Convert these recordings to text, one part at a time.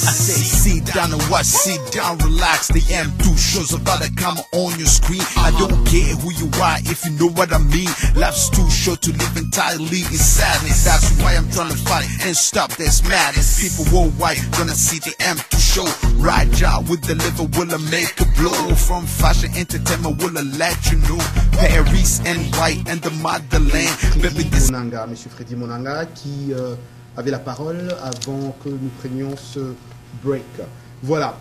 Sit down and watch, sit down, relax. The M2 shows about to come on your screen. I don't care who you are if you know what I mean. Life's too short to live entirely in sadness. That's why I'm trying to fight and stop this madness. People worldwide gonna see the M2 show. Right job with the liver will I make a blow. From fashion entertainment will I let you know. Paris and White and the motherland. Baby, this Monanga, Monsieur Freddy Monanga, qui avait la parole avant que nous prenions ce break. Voilà.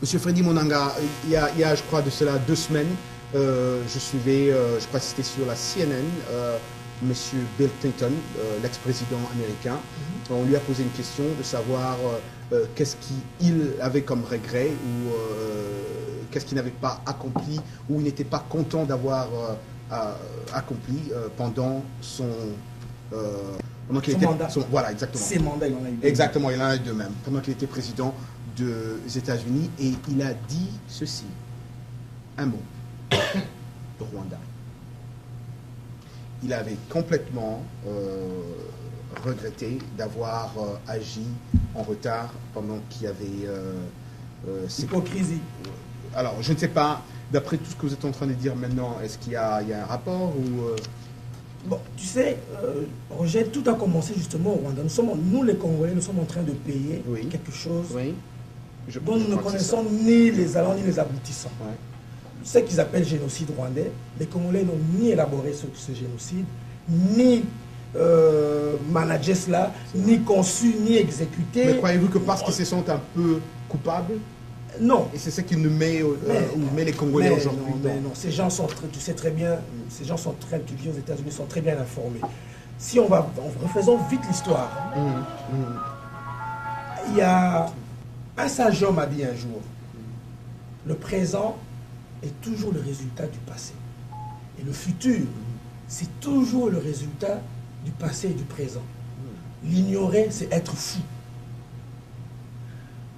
Monsieur Freddy Monanga, il y a, je crois, de cela 2 semaines, je suivais, je crois que c'était sur la CNN, Monsieur Bill Clinton, l'ex-président américain. On lui a posé une question de savoir qu'est-ce qu'il avait comme regret ou qu'est-ce qu'il n'avait pas accompli ou il n'était pas content d'avoir accompli pendant son mandat. Voilà, exactement. Ses mandats, il en a eu deux. Exactement, il en a eu 2 même. Pendant qu'il était président des États-Unis, et il a dit ceci, un mot, Rwanda. Il avait complètement regretté d'avoir agi en retard pendant qu'il y avait... hypocrisie. Alors, je ne sais pas, d'après tout ce que vous êtes en train de dire maintenant, est-ce qu'il y a un rapport ou... Bon, tu sais, Roger, tout a commencé justement au Rwanda. Nous les Congolais, nous sommes en train de payer quelque chose dont nous ne connaissons ni les allants ni les aboutissants. Ouais. Ce qu'ils appellent génocide rwandais, les Congolais n'ont ni élaboré ce génocide, ni managé cela, ni conçu, ni exécuté. Mais croyez-vous que parce qu'ils se sentent un peu coupables? Non. Et c'est ça qui nous met, met les Congolais aujourd'hui. Non, ces gens sont, tu sais très bien, ces gens sont très, tu vis aux États-Unis, sont très bien informés. Si on va, refaisons vite l'histoire. Il y a un sage homme a dit un jour, le présent est toujours le résultat du passé. Et le futur, c'est toujours le résultat du passé et du présent. L'ignorer, c'est être fou.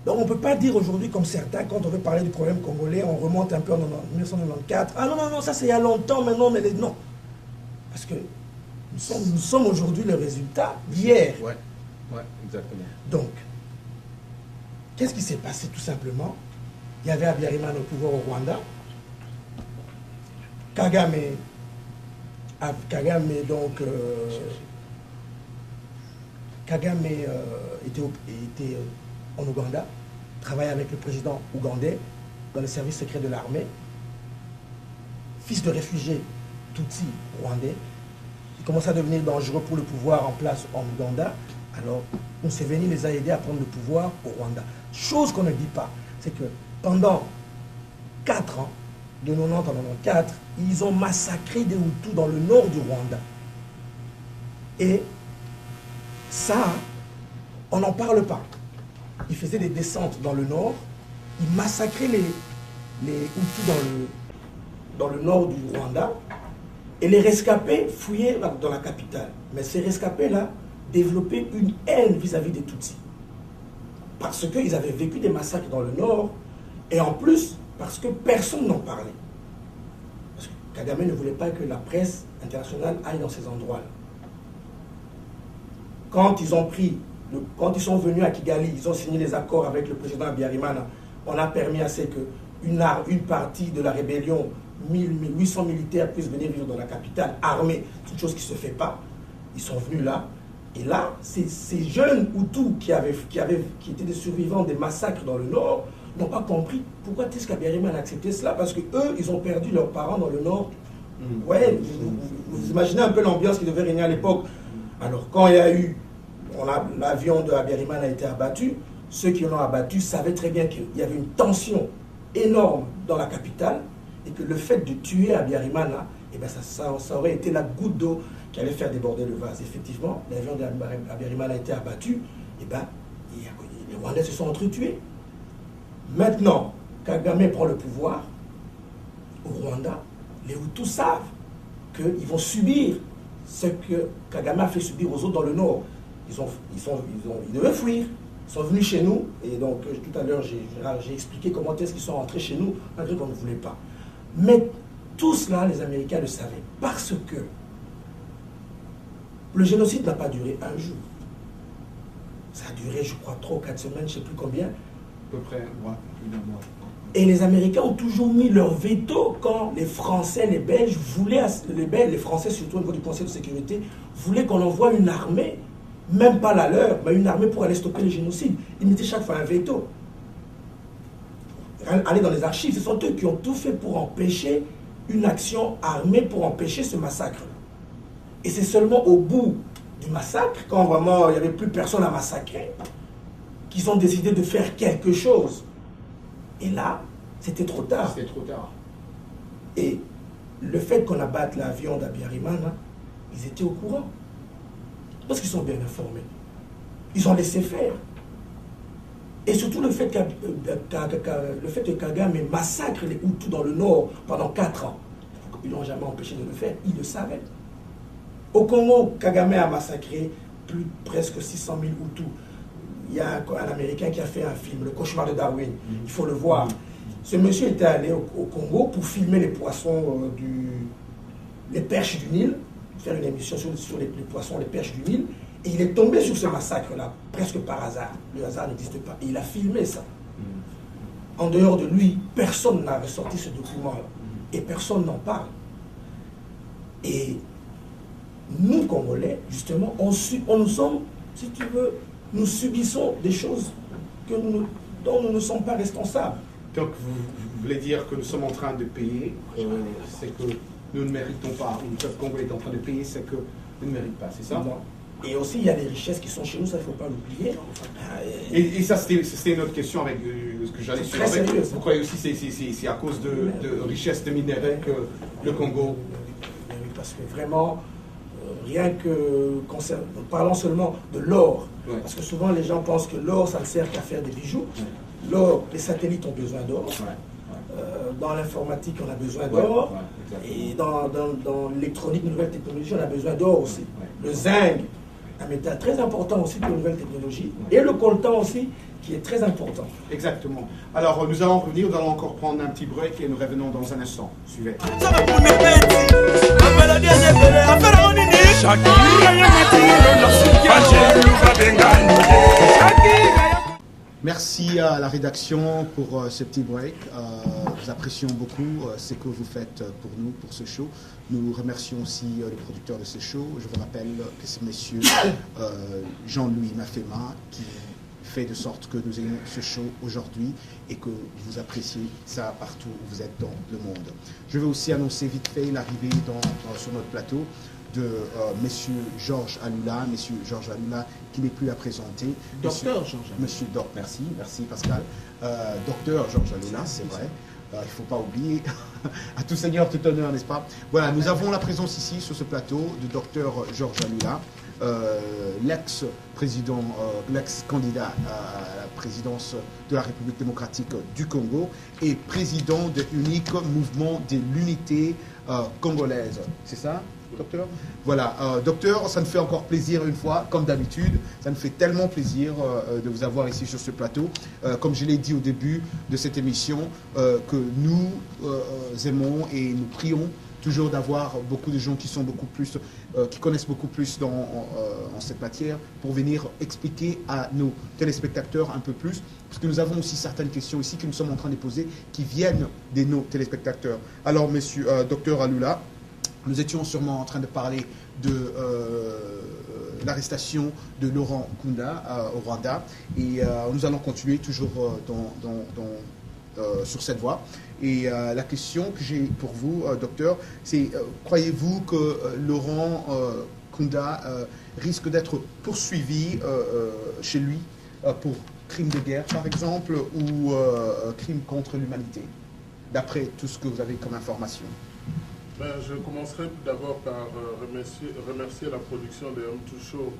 Donc on ne peut pas dire aujourd'hui comme certains, quand on veut parler du problème congolais, on remonte un peu en 1994. Ah non, ça c'est il y a longtemps maintenant, mais non. Parce que nous sommes aujourd'hui le résultat d'hier. Ouais, exactement. Donc, qu'est-ce qui s'est passé tout simplement? Il y avait Habyarimana au pouvoir au Rwanda. Kagame était en Ouganda, travaillait avec le président ougandais dans les services secrets de l'armée, fils de réfugiés Tutsi rwandais. Il commençait à devenir dangereux pour le pouvoir en place en Ouganda. Alors, Museveni les a aidés à prendre le pouvoir au Rwanda. Chose qu'on ne dit pas, c'est que pendant 4 ans, de 90 à 94, ils ont massacré des Hutus dans le nord du Rwanda. Et ça, on n'en parle pas. Ils faisaient des descentes dans le nord, ils massacraient les Hutus dans le nord du Rwanda, et les rescapés fouillaient dans la capitale. Mais ces rescapés-là développaient une haine vis-à-vis des Tutsis. Parce qu'ils avaient vécu des massacres dans le nord, et en plus, parce que personne n'en parlait. Parce que Kagame ne voulait pas que la presse internationale aille dans ces endroits-là. Quand ils sont venus à Kigali, ils ont signé les accords avec le président Habyarimana. On a permis à ce qu'une partie de la rébellion, 1800 militaires puissent venir vivre dans la capitale, armés, c'est une chose qui ne se fait pas. Ils sont venus là. Et là, ces jeunes Hutus qui étaient des survivants des massacres dans le nord, n'ont pas compris pourquoi est-ce qu'Habyarimana a accepté cela, parce qu'eux, ils ont perdu leurs parents dans le nord. Ouais, vous imaginez un peu l'ambiance qui devait régner à l'époque. Alors, quand il y a eu, l'avion de Habyarimana a été abattu, ceux qui l'ont abattu savaient très bien qu'il y avait une tension énorme dans la capitale, et que le fait de tuer Habyarimana, eh ben ça aurait été la goutte d'eau qui allait faire déborder le vase. Effectivement, l'avion d'Habyarimana a été abattu, et ben, les Rwandais se sont entretués. Maintenant, Kagame prend le pouvoir au Rwanda, les Hutus savent qu'ils vont subir ce que Kagame a fait subir aux autres dans le nord. Ils devaient fuir. Ils sont venus chez nous, et donc tout à l'heure j'ai expliqué comment est-ce qu'ils sont rentrés chez nous, malgré qu'on ne voulait pas. Mais tout cela, les Américains le savaient, parce que le génocide n'a pas duré un jour. Ça a duré, je crois, 3 ou 4 semaines, je ne sais plus combien. À peu près, ouais, plus d'un mois. Et les Américains ont toujours mis leur veto quand les Français, les Belges voulaient, les Français surtout au niveau du Conseil de sécurité, voulaient qu'on envoie une armée, même pas la leur, mais une armée pour aller stopper le génocide. Ils mettaient chaque fois un veto. Allez dans les archives, ce sont eux qui ont tout fait pour empêcher une action armée, pour empêcher ce massacre. Et c'est seulement au bout du massacre, quand vraiment il n'y avait plus personne à massacrer, qu'ils ont décidé de faire quelque chose. Et là, c'était trop tard. C'était trop tard. Et le fait qu'on abatte l'avion d'Abiyarimana, ils étaient au courant. Parce qu'ils sont bien informés. Ils ont laissé faire. Et surtout le fait que Kagame massacre les Hutus dans le nord pendant 4 ans. Ils n'ont jamais empêché de le faire. Ils le savaient. Au Congo, Kagame a massacré presque 600 000 Hutus. Il y a un Américain qui a fait un film, Le Cauchemar de Darwin. Il faut le voir. Ce monsieur était allé au Congo pour filmer les poissons, les perches du Nil, faire une émission sur les poissons, les perches du Nil. Et il est tombé sur ce massacre-là, presque par hasard. Le hasard n'existe pas. Et il a filmé ça. En dehors de lui, personne n'a ressorti ce document-là. Et personne n'en parle. Et nous, Congolais, justement, nous sommes, si tu veux, nous subissons des choses dont nous ne sommes pas responsables. Donc vous voulez dire que nous sommes en train de payer, c'est que nous ne méritons pas, ou le peuple congolais est en train de payer, c'est que nous ne méritons pas, c'est ça? Non. Et aussi, il y a des richesses qui sont chez nous, ça, il ne faut pas l'oublier. Et ça, c'était une autre question avec ce que j'allais sur. Vous croyez aussi que c'est à cause de richesses de minéraux que le Congo... Oui, parce que vraiment, rien que parlons seulement de l'or, parce que souvent les gens pensent que l'or, ça ne sert qu'à faire des bijoux. L'or, les satellites ont besoin d'or. Dans l'informatique, on a besoin d'or. Et dans l'électronique, nouvelles technologies, on a besoin d'or aussi. Le zinc, un métal très important aussi pour les nouvelles technologies. Et le coltan aussi, qui est très important. Exactement. Alors, nous allons revenir, nous allons encore prendre un petit break et nous revenons dans un instant. Suivez. Merci à la rédaction pour ce petit break. Nous apprécions beaucoup ce que vous faites pour nous, pour ce show. Nous remercions aussi le producteur de ce show. Je vous rappelle que c'est monsieur Jean-Louis Mafema qui fait de sorte que nous ayons ce show aujourd'hui et que vous appréciez ça partout où vous êtes dans le monde. Je vais aussi annoncer vite fait l'arrivée sur notre plateau de monsieur Georges Alula, qui n'est plus à présenter. Docteur Georges Alula. Monsieur Doc, merci Pascal. Docteur Georges Alula, c'est vrai. Il ne faut pas oublier, à tout seigneur, tout honneur, n'est-ce pas? Voilà, nous avons la présence ici, sur ce plateau, de docteur Georges Alula, l'ex-président, l'ex-candidat à la présidence de la République démocratique du Congo et président de l'unique mouvement de l'unité congolaise. C'est ça, docteur? Voilà, docteur, ça me fait encore plaisir une fois, comme d'habitude. Ça me fait tellement plaisir de vous avoir ici sur ce plateau. Comme je l'ai dit au début de cette émission, que nous aimons et nous prions toujours d'avoir beaucoup de gens qui sont beaucoup plus, qui connaissent beaucoup plus en cette matière pour venir expliquer à nos téléspectateurs un peu plus, parce que nous avons aussi certaines questions ici que nous sommes en train de poser qui viennent de nos téléspectateurs. Alors, monsieur docteur Alula, nous étions sûrement en train de parler de l'arrestation de Laurent Nkunda au Rwanda et nous allons continuer toujours sur cette voie. Et la question que j'ai pour vous, docteur, c'est croyez-vous que Laurent Nkunda risque d'être poursuivi chez lui pour crime de guerre, par exemple, ou crime contre l'humanité, d'après tout ce que vous avez comme information? Ben, je commencerai d'abord par remercier la production de M2 Show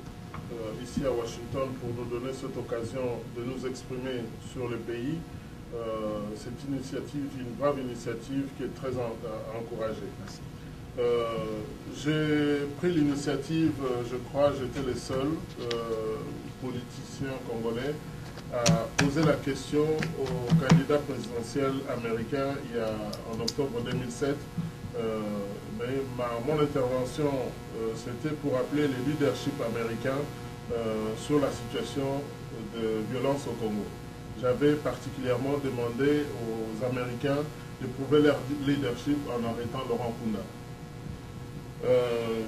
ici à Washington pour nous donner cette occasion de nous exprimer sur le pays. Cette initiative, une brave initiative qui est très encouragée. J'ai pris l'initiative, je crois, j'étais le seul politicien congolais à poser la question au candidat présidentiel américain en octobre 2007. Mais mon intervention, c'était pour appeler le leadership américain sur la situation de violence au Congo. J'avais particulièrement demandé aux Américains de prouver leur leadership en arrêtant Laurent Nkunda.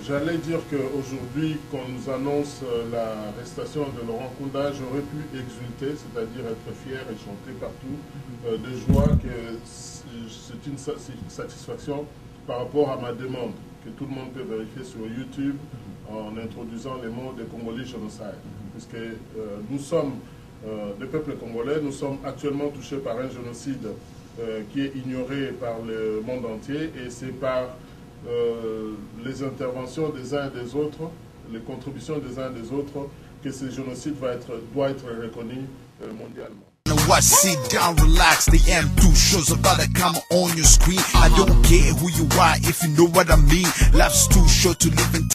J'allais dire qu'aujourd'hui, qu'on nous annonce l'arrestation de Laurent Nkunda, j'aurais pu exulter, c'est-à-dire être fier et chanter partout de joie que c'est une satisfaction par rapport à ma demande, que tout le monde peut vérifier sur YouTube en introduisant les mots de Congolese génocide. Puisque nous sommes, le peuple congolais, nous sommes actuellement touchés par un génocide qui est ignoré par le monde entier, et c'est par les interventions des uns et des autres, les contributions des uns et des autres, que ce génocide doit être reconnu mondialement. What? Sit down, relax. The M2 show's about to come on your screen. I don't care who you are if you know what I mean. Life's too short to live in